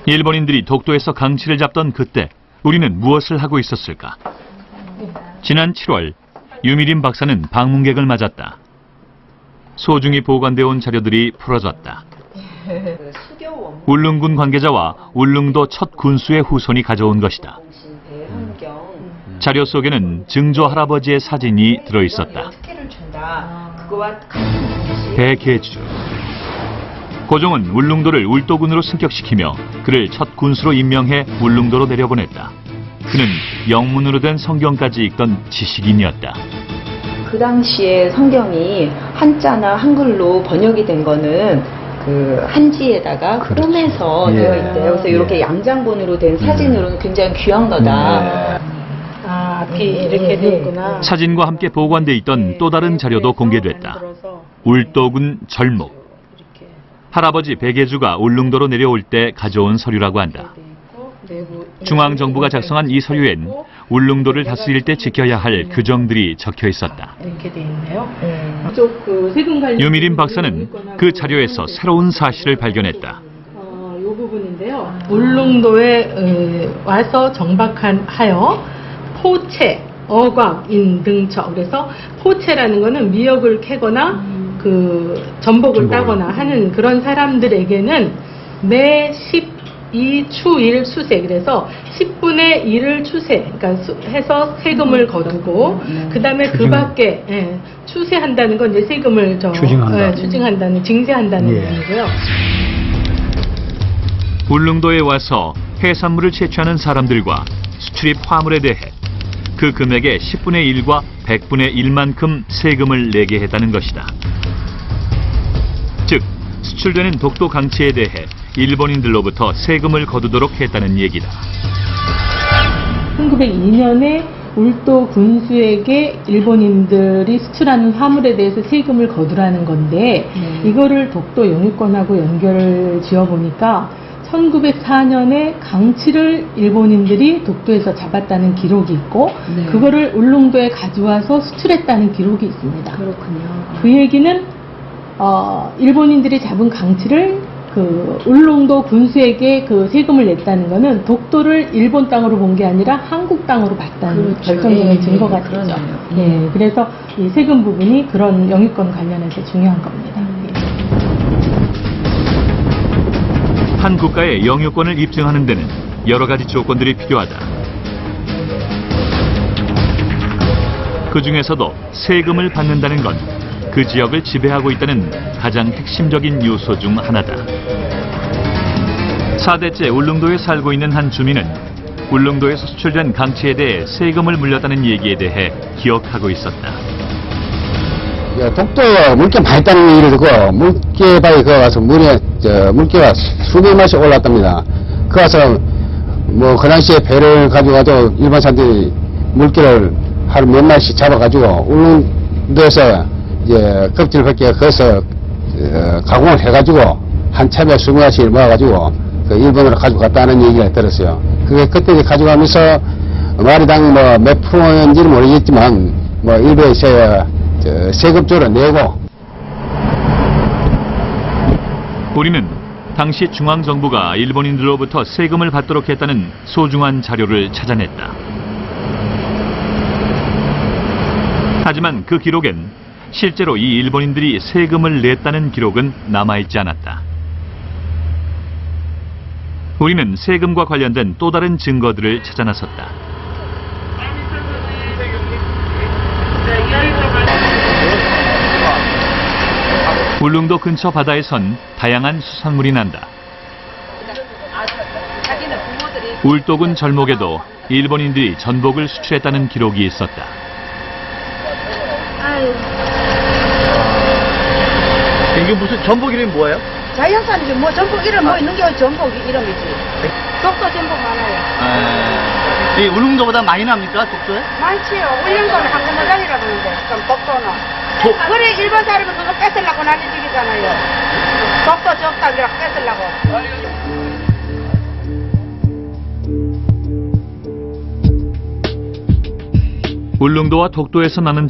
일본인들이 독도에서 강치를 잡던 그때 우리는 무엇을 하고 있었을까? 지난 7월 유미린 박사는 방문객을 맞았다. 소중히 보관되어 온 자료들이 풀어졌다. 울릉군 관계자와 울릉도 첫 군수의 후손이 가져온 것이다. 자료 속에는 증조 할아버지의 사진이 들어있었다. 백예주. 고종은 울릉도를 울도군으로 승격시키며 그를 첫 군수로 임명해 울릉도로 내려보냈다. 그는 영문으로 된 성경까지 읽던 지식인이었다. 그 당시에 성경이 한자나 한글로 번역이 된 거는 그 한지에다가 홈에서 되어 있대요. 그래서 이렇게 양장본으로 된 사진으로는 굉장히 귀한 거다. 앞이 이렇게 되었구나. 사진과 함께 보관돼 있던 또 다른 자료도 공개됐다. 울도군 절목. 할아버지 백예주가 울릉도로 내려올 때 가져온 서류라고 한다. 중앙정부가 작성한 이 서류엔 울릉도를 다스릴 때 지켜야 할 규정들이 적혀 있었다. 이렇게 돼 있네요. 유미린 박사는 그 자료에서 새로운 사실을 발견했다. 이 부분인데요. 울릉도에 와서 정박하여 포체, 어광, 인 등처. 그래서 포체라는 거는 미역을 캐거나 그 전복을 따거나 하는 그런 사람들에게는 매 12추1 수세, 그래서 10분의 1을 추세, 그러니까 해서 세금을 거두고, 그 다음에 그 밖에 추세한다는 건 이제 세금을 추징한다는, 징세한다는 의미고요. 울릉도에 와서 해산물을 채취하는 사람들과 수출입 화물에 대해 그 금액의 10분의 1과 100분의 1만큼 세금을 내게 했다는 것이다. 즉, 수출되는 독도 강치에 대해 일본인들로부터 세금을 거두도록 했다는 얘기다. 1902년에 울도 군수에게 일본인들이 수출하는 화물에 대해서 세금을 거두라는 건데 이거를 독도 영유권하고 연결을 지어보니까 1904년에 강치를 일본인들이 독도에서 잡았다는 기록이 있고 그거를 울릉도에 가져와서 수출했다는 기록이 있습니다. 그렇군요. 그 얘기는 일본인들이 잡은 강치를 그 울릉도 군수에게 그 세금을 냈다는 거는 독도를 일본 땅으로 본 게 아니라 한국 땅으로 봤다는 결정적인 증거가 되죠. 그래서 이 세금 부분이 그런 영유권 관련해서 중요한 겁니다. 한 국가의 영유권을 입증하는 데는 여러 가지 조건들이 필요하다. 그 중에서도 세금을 받는다는 건 그 지역을 지배하고 있다는 가장 핵심적인 요소 중 하나다. 4대째 울릉도에 살고 있는 한 주민은 울릉도에서 수출된 강치에 대해 세금을 물렸다는 얘기에 대해 기억하고 있었다. 독도 물개 많이 있다는 얘기를 듣고 물개바위 그 가서 물개가 수백 마씩 올랐답니다. 그 가서 그 당시에 배를 가지고가도 일반 사람들이 물개를 하루 몇 마리씩 잡아가지고 울릉도에서 이제 껍질 벗겨 거기서 가공을 해가지고 한 차에 20마리씩 모아가지고 그 일본으로 가져갔다는 얘기를 들었어요. 그게 그때 가져가면서 마리당 몇 프로인지는 모르겠지만 일부에 세금적으로 내고. 우리는 당시 중앙정부가 일본인들로부터 세금을 받도록 했다는 소중한 자료를 찾아냈다. 하지만 그 기록엔 실제로 이 일본인들이 세금을 냈다는 기록은 남아있지 않았다. 우리는 세금과 관련된 또 다른 증거들을 찾아 나섰다. 울릉도 근처 바다에선 다양한 수산물이 난다. 울도군 절목에도 일본인들이 전복을 수출했다는 기록이 있었다. 이게 무슨 전복 이름이 뭐예요? 자연산이죠. 전복 이름 있는 게 전복 이름이지. 독도 전복 많아요. 이 울릉도보다 많이 납니까, 독도에? 많지요. 울릉도는 한국마당이라 그러는데, 그럼 독도는. 그래 일본 사람이 그거 뺏으려고 난리지기잖아요. 독도 적당이라고 뺏으려고. 울릉도와 독도에서 나는